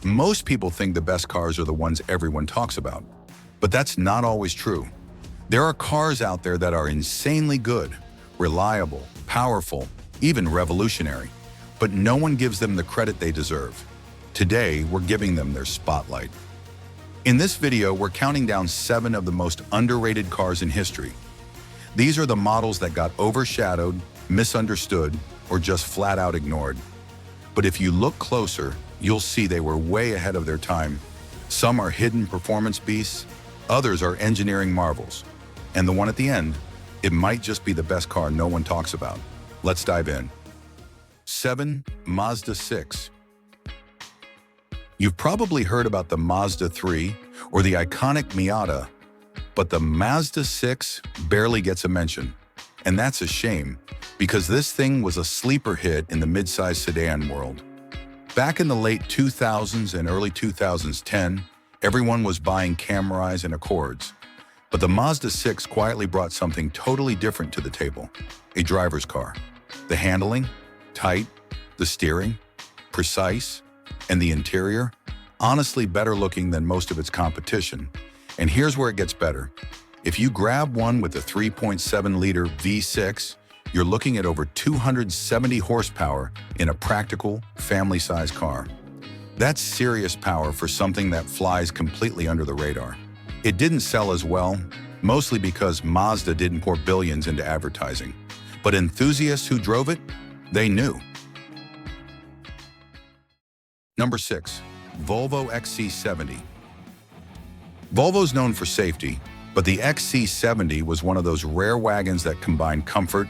Most people think the best cars are the ones everyone talks about, but that's not always true. There are cars out there that are insanely good, reliable, powerful, even revolutionary, but no one gives them the credit they deserve. Today, we're giving them their spotlight. In this video, we're counting down 7 of the most underrated cars in history. These are the models that got overshadowed, misunderstood, or just flat out ignored. But if you look closer, you'll see they were way ahead of their time. Some are hidden performance beasts, others are engineering marvels. And the one at the end, it might just be the best car no one talks about. Let's dive in. 7. Mazda 6. You've probably heard about the Mazda 3 or the iconic Miata, but the Mazda 6 barely gets a mention. And that's a shame, because this thing was a sleeper hit in the midsize sedan world. Back in the late 2000s and early 2010, everyone was buying Camaris and Accords. But the Mazda 6 quietly brought something totally different to the table: a driver's car. The handling, tight, the steering, precise, and the interior, honestly better looking than most of its competition. And here's where it gets better. If you grab one with a 3.7-liter V6, you're looking at over 270 horsepower in a practical, family-sized car. That's serious power for something that flies completely under the radar. It didn't sell as well, mostly because Mazda didn't pour billions into advertising. But enthusiasts who drove it, they knew. Number 6. Volvo XC70. Volvo's known for safety, but the XC70 was one of those rare wagons that combined comfort,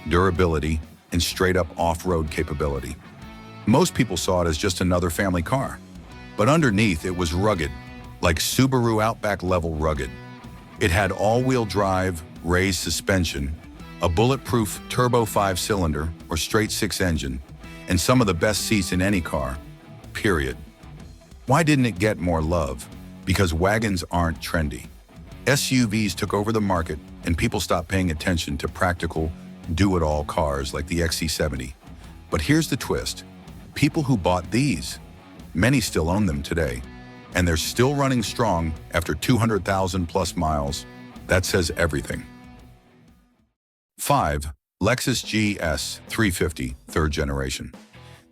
durability, and straight-up off-road capability. Most people saw it as just another family car, but underneath it was rugged, like Subaru Outback level rugged. It had all-wheel drive, raised suspension, a bulletproof turbo 5-cylinder or straight 6 engine, and some of the best seats in any car, period. Why didn't it get more love? Because wagons aren't trendy. SUVs took over the market and people stopped paying attention to practical, do-it-all cars like the XC70. But here's the twist. People who bought these, many still own them today, and they're still running strong after 200,000 plus miles. That says everything. 5. Lexus GS 350, third generation.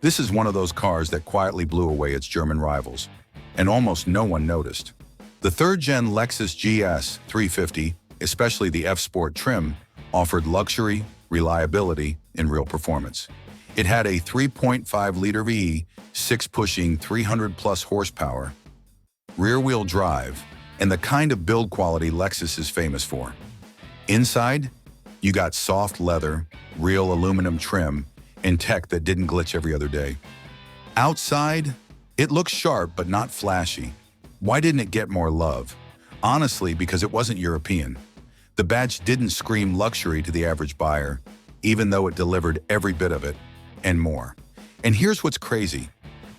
This is one of those cars that quietly blew away its German rivals, and almost no one noticed. The third-gen Lexus GS 350, especially the F-Sport trim, offered luxury, reliability, and real performance. It had a 3.5-liter V6 pushing 300-plus horsepower, rear-wheel drive, and the kind of build quality Lexus is famous for. Inside, you got soft leather, real aluminum trim, and tech that didn't glitch every other day. Outside, it looks sharp but not flashy. Why didn't it get more love? Honestly, because it wasn't European. The badge didn't scream luxury to the average buyer, even though it delivered every bit of it, and more. And here's what's crazy.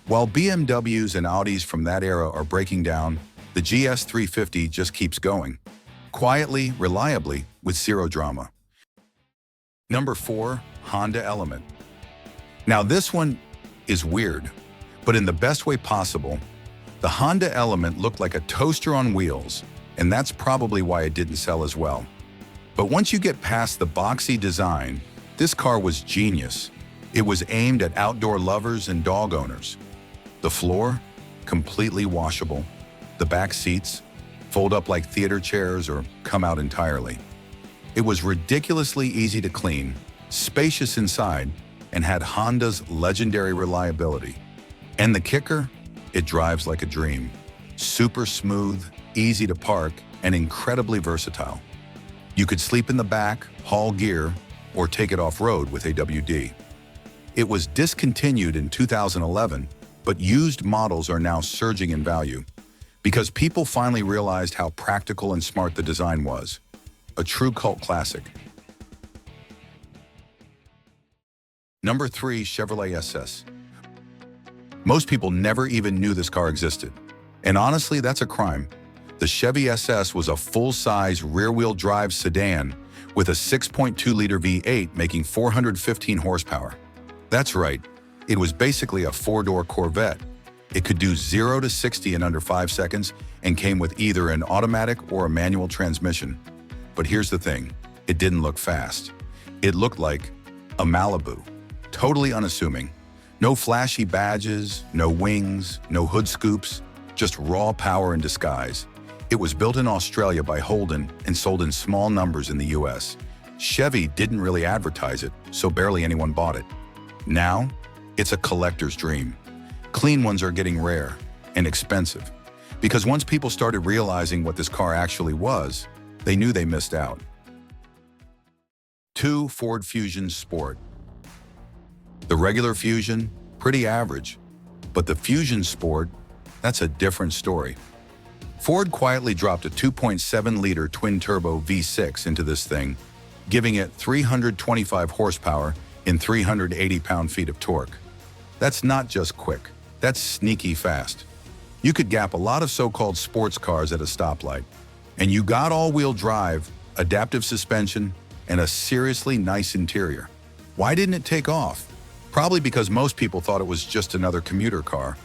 While BMWs and Audis from that era are breaking down, the GS 350 just keeps going. Quietly, reliably, with zero drama. Number 4. Honda Element. Now this one is weird, but in the best way possible. The Honda Element looked like a toaster on wheels, and that's probably why it didn't sell as well. But once you get past the boxy design, this car was genius. It was aimed at outdoor lovers and dog owners. The floor, completely washable. The back seats, fold up like theater chairs or come out entirely. It was ridiculously easy to clean, spacious inside, and had Honda's legendary reliability. And the kicker? It drives like a dream. Super smooth, easy to park, and incredibly versatile. You could sleep in the back, haul gear, or take it off-road with AWD. It was discontinued in 2011, but used models are now surging in value because people finally realized how practical and smart the design was. A true cult classic. Number 3. Chevrolet SS. Most people never even knew this car existed. And honestly, that's a crime. The Chevy SS was a full-size rear-wheel drive sedan with a 6.2-liter V8 making 415 horsepower. That's right, it was basically a 4-door Corvette. It could do 0 to 60 in under 5 seconds and came with either an automatic or a manual transmission. But here's the thing, it didn't look fast. It looked like a Malibu, totally unassuming. No flashy badges, no wings, no hood scoops, just raw power in disguise. It was built in Australia by Holden and sold in small numbers in the US. Chevy didn't really advertise it, so barely anyone bought it. Now, it's a collector's dream. Clean ones are getting rare and expensive, because once people started realizing what this car actually was, they knew they missed out. 2. Ford Fusion Sport. The regular Fusion, pretty average, but the Fusion Sport, that's a different story. Ford quietly dropped a 2.7-liter twin-turbo V6 into this thing, giving it 325 horsepower and 380 pound-feet of torque. That's not just quick, that's sneaky fast. You could gap a lot of so-called sports cars at a stoplight, and you got all-wheel drive, adaptive suspension, and a seriously nice interior. Why didn't it take off? Probably because most people thought it was just another commuter car.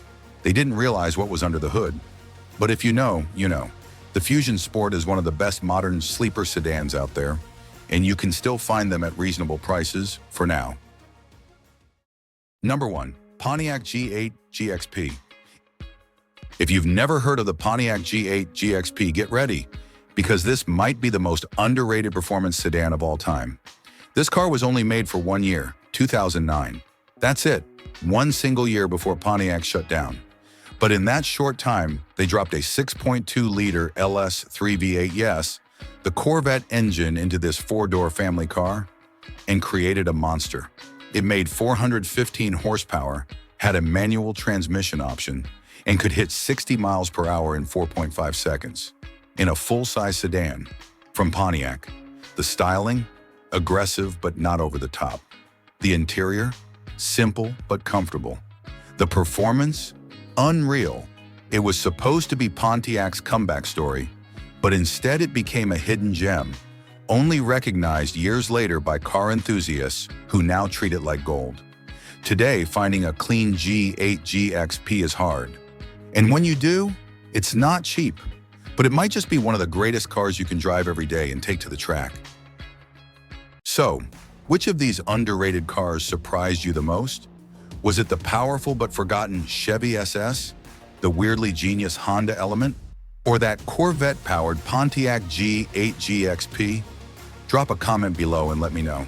They didn't realize what was under the hood. But if you know, you know. The Fusion Sport is one of the best modern sleeper sedans out there, and you can still find them at reasonable prices for now. Number 1. Pontiac G8 GXP. If you've never heard of the Pontiac G8 GXP, get ready, because this might be the most underrated performance sedan of all time. This car was only made for 1 year, 2009. That's it, one single year before Pontiac shut down. But in that short time, they dropped a 6.2-liter LS3 V8, yes, the Corvette engine into this 4-door family car, and created a monster. It made 415 horsepower, had a manual transmission option, and could hit 60 miles per hour in 4.5 seconds. In a full-size sedan from Pontiac. The styling, aggressive but not over the top. The interior, simple but comfortable. The performance, unreal. It was supposed to be Pontiac's comeback story, but instead it became a hidden gem, only recognized years later by car enthusiasts who now treat it like gold. Today, finding a clean G8 GXP is hard. And when you do, it's not cheap, but it might just be one of the greatest cars you can drive every day and take to the track. So, which of these underrated cars surprised you the most? Was it the powerful but forgotten Chevy SS, the weirdly genius Honda Element, or that Corvette-powered Pontiac G8 GXP? Drop a comment below and let me know.